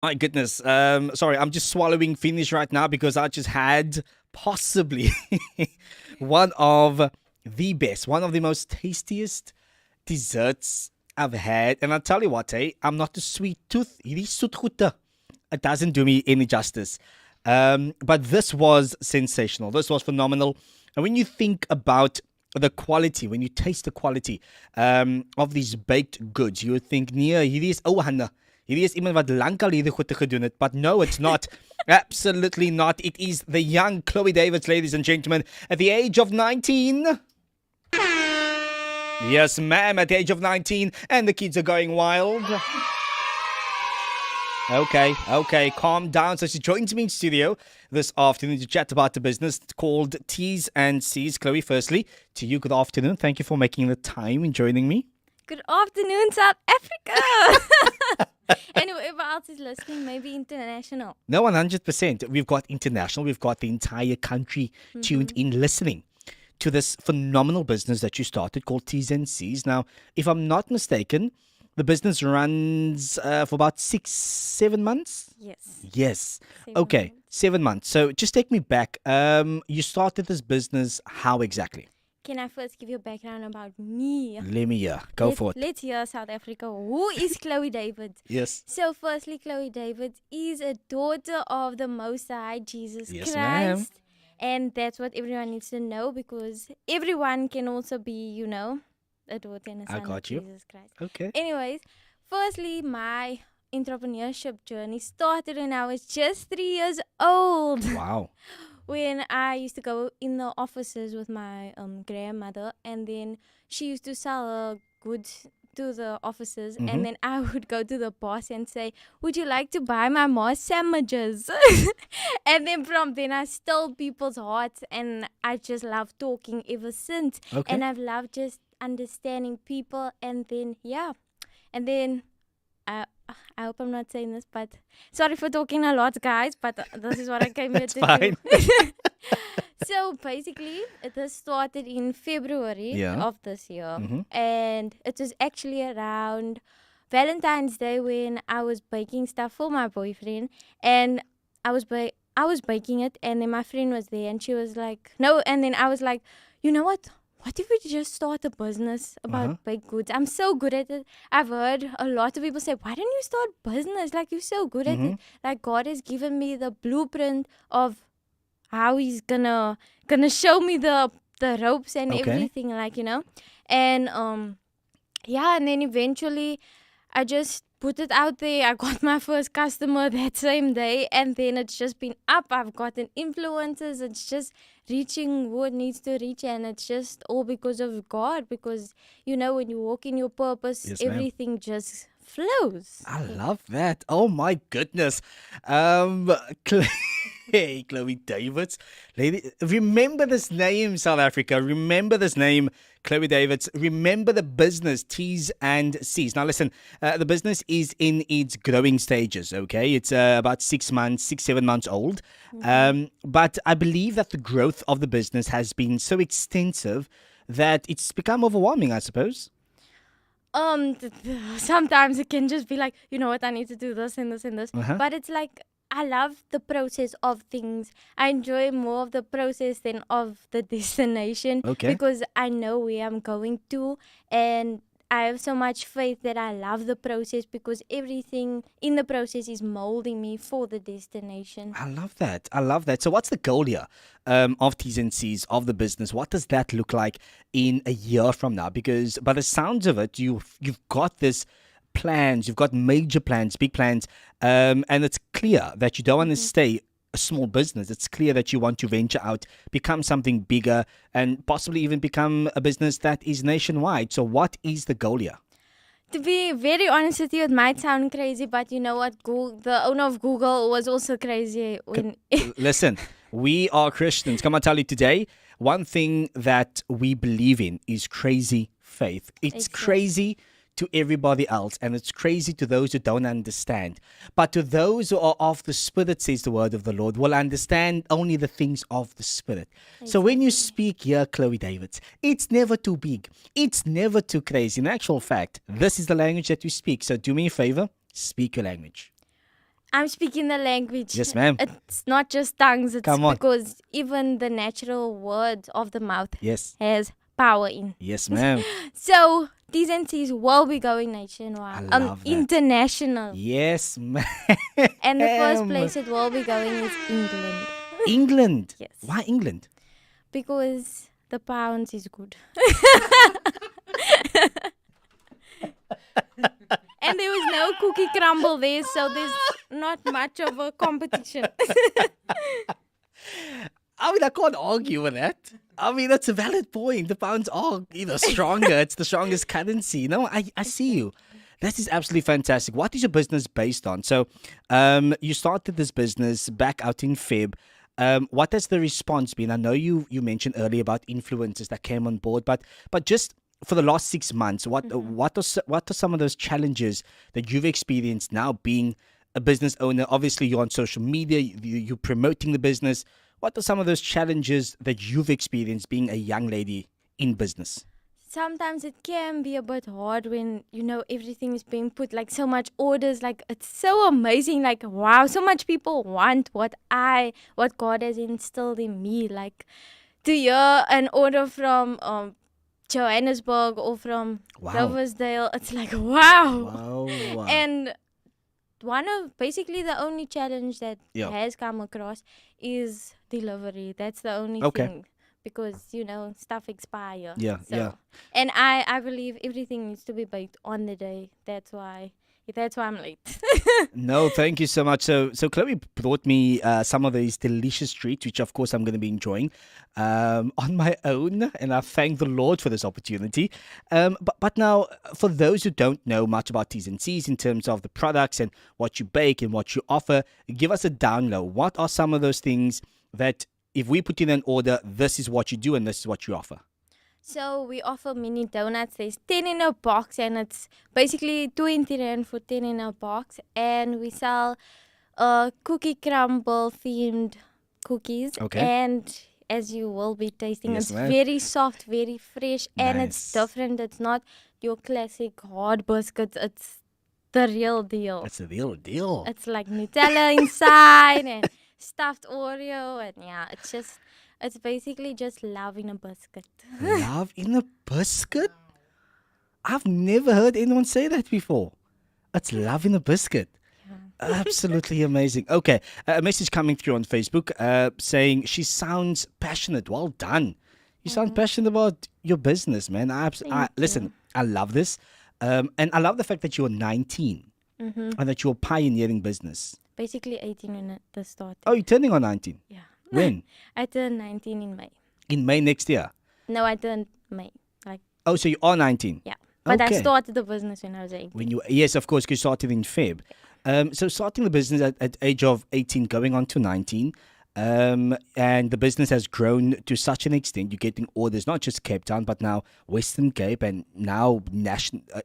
My goodness. Sorry, I'm just swallowing finish right now because I just had possibly one of the best, one of the most tastiest desserts I've had. And I'll tell you what, I'm not a sweet tooth. Hierdie soetgoede, it doesn't do me any justice. But this was sensational. This was phenomenal. And when you think about the quality, when you taste the quality of these baked goods, you would think, nee, hierdie is ou hande. Hierdie is iemand wat lankal hierdie goede gedoen het. But no, it's not. Absolutely not. It is the young Chloe Davids, ladies and gentlemen, at the age of 19. Yes, ma'am, at the age of 19, and the kids are going wild. Okay, calm down. So she joins me in studio this afternoon to chat about the business called Tees and Cees. Chloe, firstly, to you, good afternoon. Thank you for making the time and joining me. Good afternoon, South Africa. And whoever else is listening, maybe international. No, 100%. We've got international. We've got the entire country tuned in listening to this phenomenal business that you started called Tees and Cees. Now, if I'm not mistaken, the business runs for about 6-7 months. Yes. 7 Okay, months. 7 months. So just take me back. You started this business how exactly? Can I first give you a background about me? Let me hear. Go for it. Let's hear South Africa. Who is Chloe Davids? Yes. So, firstly, Chloe Davids is a daughter of the Most High Jesus Yes, Christ. ma'am. And that's what everyone needs to know because everyone can also be, a daughter and a I son got of you. Jesus Christ. Okay. Anyways, firstly, my entrepreneurship journey started when I was just 3 years old. Wow. When I used to go in the offices with my grandmother, and then she used to sell her goods to the offices, and then I would go to the boss and say, would you like to buy my mom's sandwiches? And then from then I stole people's hearts, and I just love talking ever since. Okay. And I've loved just understanding people, and then and then I hope I'm not saying this, but sorry for talking a lot, guys, but this is what I came here That's to fine. do. So basically, this started in February Yeah. of this year, and it was actually around Valentine's Day when I was baking stuff for my boyfriend, and I was baking it, and then my friend was there, and she was like, "No," and then I was like, "You know what? What if we just start a business about baked goods? I'm so good at it. I've heard a lot of people say, why don't you start business? Like, you're so good at it. Like, God has given me the blueprint of how he's gonna show me the ropes and Okay. everything, and and then eventually I just put it out there. I got my first customer that same day, and then it's just been up. I've gotten influencers. It's just reaching who it needs to reach, and it's just all because of God, because when you walk in your purpose, Yes, ma'am. everything just flows. I love that. Oh my goodness. Hey, Chloe Davids. Lady, remember this name, South Africa. Remember this name, Chloe Davids. Remember the business, Tees and Cees. Now, listen, the business is in its growing stages, okay? It's about 6 months, 7 months old. But I believe that the growth of the business has been so extensive that it's become overwhelming, I suppose. Sometimes it can just be like, you know what, I need to do this and this and this. Uh-huh. But it's like, I love the process of things. I enjoy more of the process than of the destination. Okay. Because I know where I'm going to, and I have so much faith that I love the process because everything in the process is molding me for the destination. I love that. I love that. So, what's the goal here of T's and C's of the business? What does that look like in a year from now? Because by the sounds of it, you've got this plans. You've got major plans, big plans, and it's clear that you don't want to stay a small business. It's clear that you want to venture out, become something bigger, and possibly even become a business that is nationwide. So, what is the goal here? To be very honest with you, it might sound crazy, but you know what? The owner of Google was also crazy when. Listen, we are Christians. Come on, tell you today. One thing that we believe in is crazy faith. It's Exactly. crazy to everybody else, and it's crazy to those who don't understand. But to those who are of the Spirit, says the word of the Lord, will understand only the things of the Spirit. So when you speak here, Chloe Davids, it's never too big. It's never too crazy. In actual fact, this is the language that you speak. So do me a favor, speak your language. I'm speaking the language. Yes, ma'am. It's not just tongues. It's Come on. because even the natural words of the mouth Yes. has power in. Yes, ma'am. So Tees and Cees will be going nationwide, I love that. international. Yes, ma'am. And the first place it will be going is England. England. Yes. Why England? Because the pounds is good. And there was no cookie crumble there, so there's not much of a competition. I mean, I can't argue with that. I mean, that's a valid point. The pounds are, stronger. It's the strongest currency. No, I see you. This is absolutely fantastic. What is your business based on? So, you started this business back out in Feb. What has the response been? I know you mentioned earlier about influencers that came on board, but just for the last 6 months, what are some of those challenges that you've experienced now being a business owner? Obviously, you're on social media, you're promoting the business. What are some of those challenges that you've experienced being a young lady in business? Sometimes it can be a bit hard when, everything is being put, like, so much orders. Like, it's so amazing. Like, wow, so much people want what God has instilled in me. Like, to hear an order from Johannesburg or from Wow. Doversdale, it's like, wow. Wow. And basically the only challenge that Yeah. has come across is delivery. That's the only Okay. thing. Because, stuff expire. Yeah, yeah. And I believe everything needs to be baked on the day. That's why I'm late. No, thank you so much. So Chloe brought me some of these delicious treats, which of course I'm going to be enjoying on my own, and I thank the Lord for this opportunity. But now, for those who don't know much about Tees and Cees in terms of the products and what you bake and what you offer, give us a down low. What are some of those things that, if we put in an order, this is what you do and this is what you offer? So we offer mini donuts. There's 10 in a box, and it's basically 20 rand for 10 in a box. And we sell cookie crumble themed cookies. Okay. And as you will be tasting, Yes, it's ma'am. very soft, very fresh, and it's Nice. different. It's not your classic hard biscuits. It's the real deal. That's the real deal. It's like Nutella inside and stuffed Oreo, and it's basically just love in a biscuit. Love in a biscuit? I've never heard anyone say that before. It's love in a biscuit. Absolutely amazing. Okay, a message coming through on Facebook saying she sounds passionate. Well done. You sound passionate about your business, man. Listen, I love this. And I love the fact that you're 19 and that you're pioneering business. Basically 18 when it started. Oh, you're turning on 19? Yeah. When? I turned 19 in May. In May next year? No, I turned May. Oh, so you are 19? Yeah. But Okay. I started the business when I was 18. Yes, of course, because you started in Feb. So starting the business at age of 18, going on to 19, and the business has grown to such an extent. You're getting orders, not just Cape Town, but now Western Cape, and now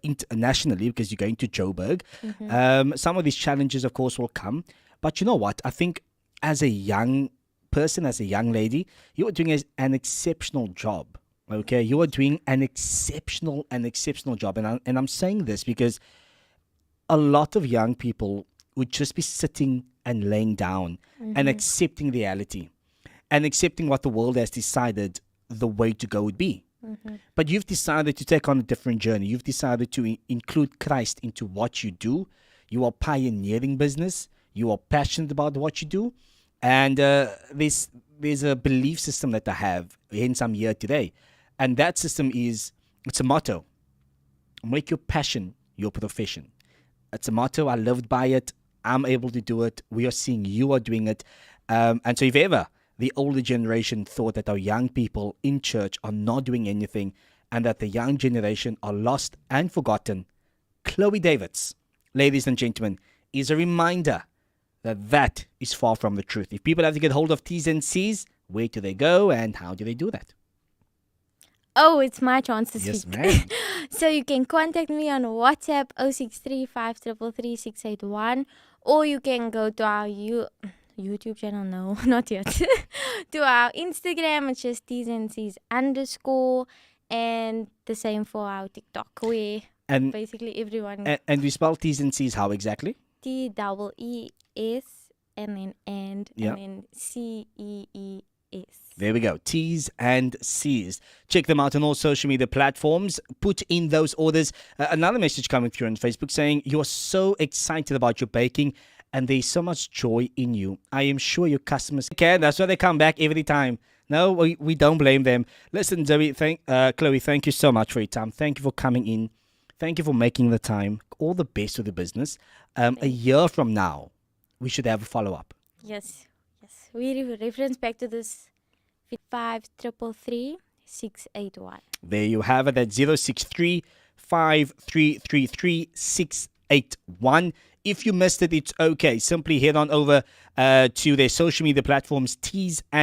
internationally, because you're going to Joburg. Some of these challenges, of course, will come. But you know what? I think as a young person, as a young lady, you are doing an exceptional job. Okay, you are doing an exceptional job, and I'm saying this because a lot of young people would just be sitting and laying down and accepting reality and accepting what the world has decided the way to go would be. But you've decided to take on a different journey. You've decided to include Christ into what you do. You are pioneering business. You are passionate about what you do. And there's a belief system that I have, hence I'm here today. And that system it's a motto. Make your passion your profession. It's a motto. I lived by it. I'm able to do it. We are seeing you are doing it. And so if ever the older generation thought that our young people in church are not doing anything and that the young generation are lost and forgotten, Chloe Davids, ladies and gentlemen, is a reminder that is far from the truth. If people have to get hold of Tees and Cees, where do they go and how do they do that? Oh, it's my chance to Yes, speak. ma'am. So you can contact me on WhatsApp 0635333681, or you can go to our YouTube channel. No, not yet. To our Instagram, it's just Tees and Cees _, and the same for our TikTok, where And basically everyone and we spell Tees and Cees how exactly? TEES S and then Yeah. and then CEES. There we go. Tees and Cees. Check them out on all social media platforms. Put in those orders. Another message coming through on Facebook saying, "You're so excited about your baking and there's so much joy in you. I am sure your customers can." That's why they come back every time. No, we don't blame them. Listen, Chloe, thank you so much for your time. Thank you for coming in. Thank you for making the time. All the best with the business. A year from now, we should have a follow-up. Yes. We reference back to this 5333 681. There you have it. That's 063 5333 681. If you missed it, it's okay. Simply head on over to their social media platforms, Tees and